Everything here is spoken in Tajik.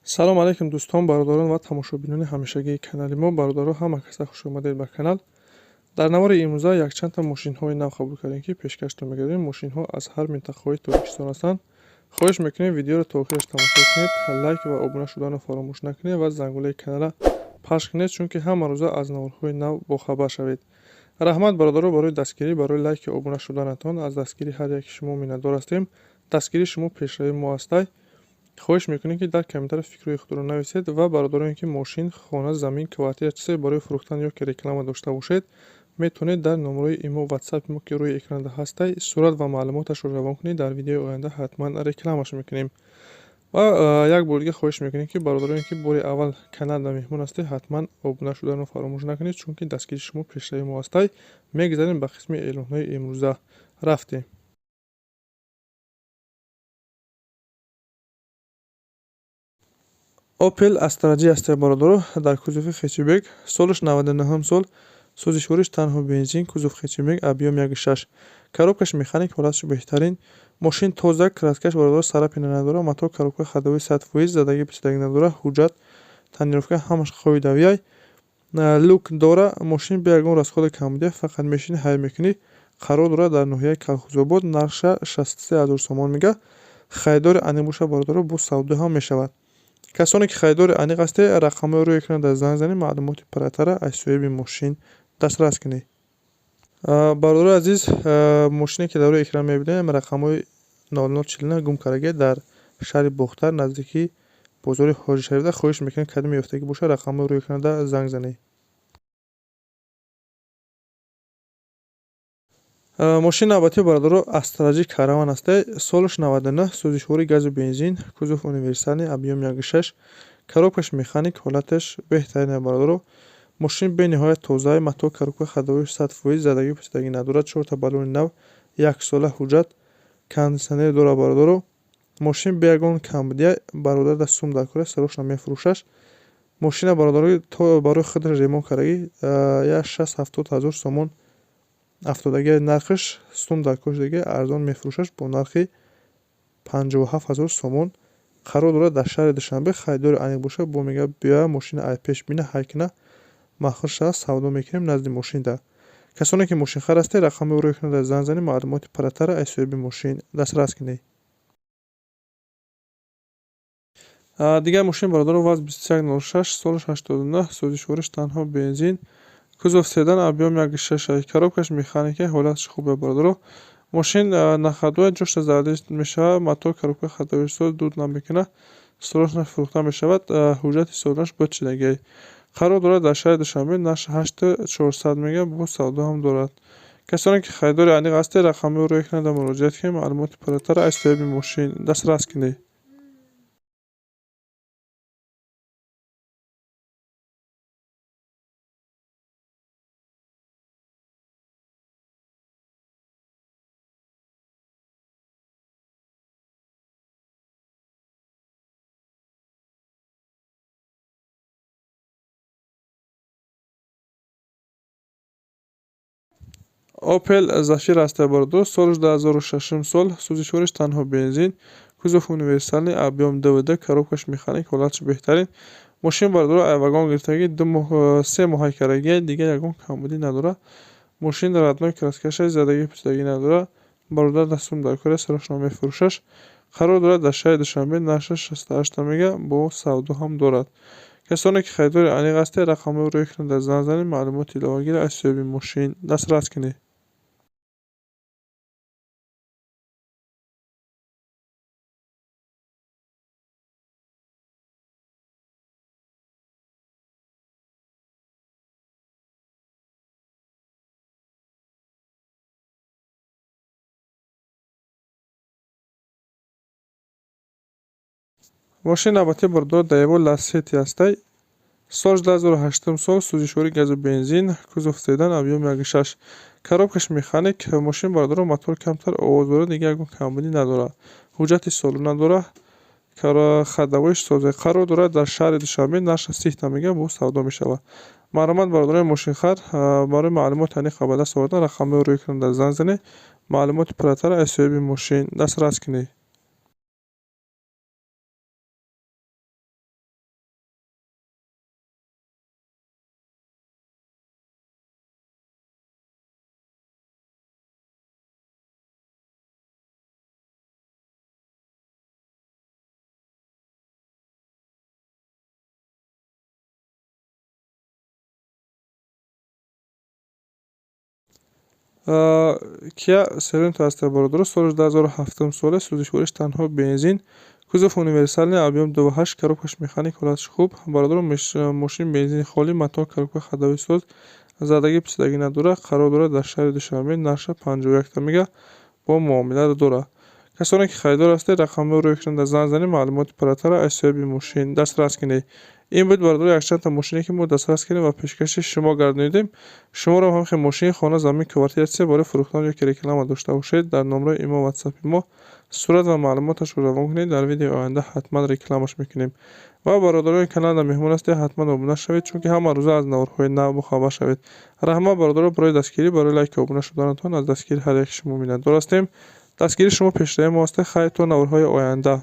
салом алайкум дӯстон, бародарон ва тамошобинони ҳамешагии канали мо. Бародаро ҳама каса хушомадед ба канал. Дар навори имрӯза якчандта мошинҳои нав қабул кардем, ки пешкашро мегардем. Мошинҳо аз ҳар минтақаҳои Тоҷикистон ҳастанд. хоҳиш мекунем видеоро то охираш тамошо кунед, лайк ва обуна шуданро фаромӯш накунед ва зангулаи каналро пахш кунед, чунки ҳама рӯза аз наворҳои нав бохабар шавед. раҳмат бародаро барои дастгирӣ, барои лайки обуна шуданатон. аз дастгирии ҳар яки шумо миннатдор ҳастем. дастгирии шумо пешравии мо ҳастай. хоҳиш мекунем ки дар комментариё фикрҳои худро нависед ва бародароне ки мошин, хона, замин, квартира чизе барои фурӯхтан ё ки реклама дошта бошед, метавонед дар номерои имо ватсапи мо ки рӯи экранда ҳастай сурат ва маълумоташро равон кунед. дар видеои оянда ҳатман рекламаш мекунем. ва як бор дига хоҳиш мекунем ки бародароне ки бори аввал каналда меҳмон ҳастед, ҳатман обуна шуданро фаромӯш накунед, чунки дастгирии шумо пешравии мо ҳастай. мегзарем ба қисми эълонҳои имрӯза. рафтем. Opel Astra G ҳастед бародаро, дар кузуфи хечибек, солиш 99 сол, сӯзишвориш танҳо бензин, кузуф хечибек, объем 1.6, коробкаш механик, ҳолаташ беҳтарин. Мошин тоза, краскаш бародаро, сарапина надора, матоъ коробка ходовӣ 100%, задаги писадаги надора, ҳуҷҷат танировка ҳамаш қоидаviy. Люк дора. Мошин бе ягон расходи камбудия, фақат мешини ҳайр мекунӣ. қарор дорад дар ноҳияи Колхозобод. нарша 63000 сомон мегӯяд. харидори аниқ боша бародаро, бо савдо ҳам мешавад. касоне ки харидори аниқ ҳастед, рақамҳои рӯи экран дар занг занед, маълумоти пурратара аз соҳиби мошин дастрас кунед. бародарои азиз, мошине ки дар рӯи экран мебинем, рақамҳои 0049 гумкараге дар шаҳри Бохтар, наздики бозори Ҳоҷи Шарифда. хоҳиш мекунем кадоме ёфтагӣ боша, рақамҳои рӯи экранда занг занед. мошини навбатии бародаро Astra G Caravan ҳастед, солиш 99, сӯзишвори газу бензин, кузуф универсалӣ, объем 1.6, коробкаш механик, ҳолаташ беҳтарин е бародаро. мошин бениҳоят тоза, матоъ коробка ходовӣ 100%, задаги писадаги надорад, 4 баллони нав, 1 сола ҳуҷҷат, кондитсионер дорад бародаро. мошин бе ягон камбудия, бародар дар сум дар кор аст, сарош намефурӯшаш. мошина бародаро то барои худаш ремонт кардаги 670,000 сомон афтодагия нархаш, сум дар кор шудаги арзон мефурӯшаш бо нархи 57000 сомон. қарор дорад дар шаҳри Душанбе. харидори аниқ боша, бо мегӯяд биёя мошина аз пеш бина, ҳай кина махсус шавад, савдо мекунем назди мошинда. касоне ки мошинхар ҳастед, рақамҳои рӯи экран дар занг занед, маълумоти пурратара аз соҳиби мошин дастрас кунед. дигар мошин бародаро ВАЗ 2106, солиш 89, сӯзишвориш танҳо бензин, кузов седан, объем 1.6, коробкаш механика, ҳолаташ хуб е бародаро. мошин нахадоя ҷошта зарда мешавад, матоъ коробка ходовӣ соз дуд намекунад, сорошнаш фурӯхта мешавад, ҳуҷҷати содаш бочидагӣ. қарор дорад дар шаҳри Душанбе, нарши 8400 мегӯяд, бо савдо ҳам дорад. касоне ки харидори аниқ ҳастед, рақамҳои рӯи экран дар муроҷиат кунед, маълумоти пурратара аз соҳиби мошин дастрас кунед. Opel Zafira ҳастед бародаро, солиш 2006 сол, сӯзишвориш танҳо бензин, кузов универсалӣ, объем DVD, коробкаш механик, ҳолаташ беҳтарин. мошин бародаро айвагон гирифтагӣ 3 моҳаи карагия, дигар ягон камбудӣ надорад. мошин раднои краскашаш, задаги писадаги надорад, бародар дар сум дар кор аст, сарош намефурӯшаш. қарор дорад дар шаҳри Душанбе, наршаш 68 мегӯяд, бо савдо ҳам дорад. касоне ки харидори аниқ ҳастед, рақамҳои рӯи экран дар занг занед, маълумоти иловагиро аз соҳиби мошин дастрас кунед. мошини навбатии бародаро Daewoo Lacetti ҳастед, солиш 2008 сол, сӯзишвори газу бензин, кузов седан, объем 1.6, коробкаш механик. мошин бародаро мотор камтар овоз дорад, дигар ягон камбудӣ надорад, ҳуҷҷати солона дорад, ходовоиш соз е. қарор дорад дар шаҳри Душанбе, нарша 30 мегӯяд, бо савдо мешавад. марҳамат бародарои мошинхар, барои маълумоти аниқ ба даст овардан, рақамҳои рӯи экран дар занг занед, маълумоти пурратара аз соҳиби мошин дастрас кунед. Kia Sorento аст бародаро. Соли 2007 соли. Сӯзишвориш танҳо бензин. Кузов универсальный, объем 2.8, коробкаш механик, ҳолатиш хуб. Бародаро мошин бензини холӣ, мотор, коробка ходовии соз, задагӣ писадагӣ надорад. Қарор дорад дар шаҳри Душанбе, нарша 51 тамига бо муомила дорад. Касоне ки харидор ҳастед, рақамҳои рӯйкунанда занг занед, маълумоти паррактара аз соҳиби мошин дастрас кунед. Ин буд бародаро якчандта мошине ки мо дастрас кардем ва пешкаши шумо гардонидем. Шуморо ҳамахи мошин, хона, замин, квартира барои фурӯхтан ёки реклама дошта бошед, дар номраи имо ватсапи мо сурат ва маълумоташро равон кунед. Дар видеои оянда ҳатман рекламаш мекунем. Ва бародарои каналда меҳмон ҳастед, ҳатман обуна шавед, чунки ҳама рӯза аз наврҳои нав бохабар шавед. Раҳмат бародаро, барои дастгирӣ, барои лайки обуна шуданатон аз дастгири ҳар яки шумо миннатдор ҳастем. Дастгири шумо пешраи мо аст. Хайр то наврҳои оянда.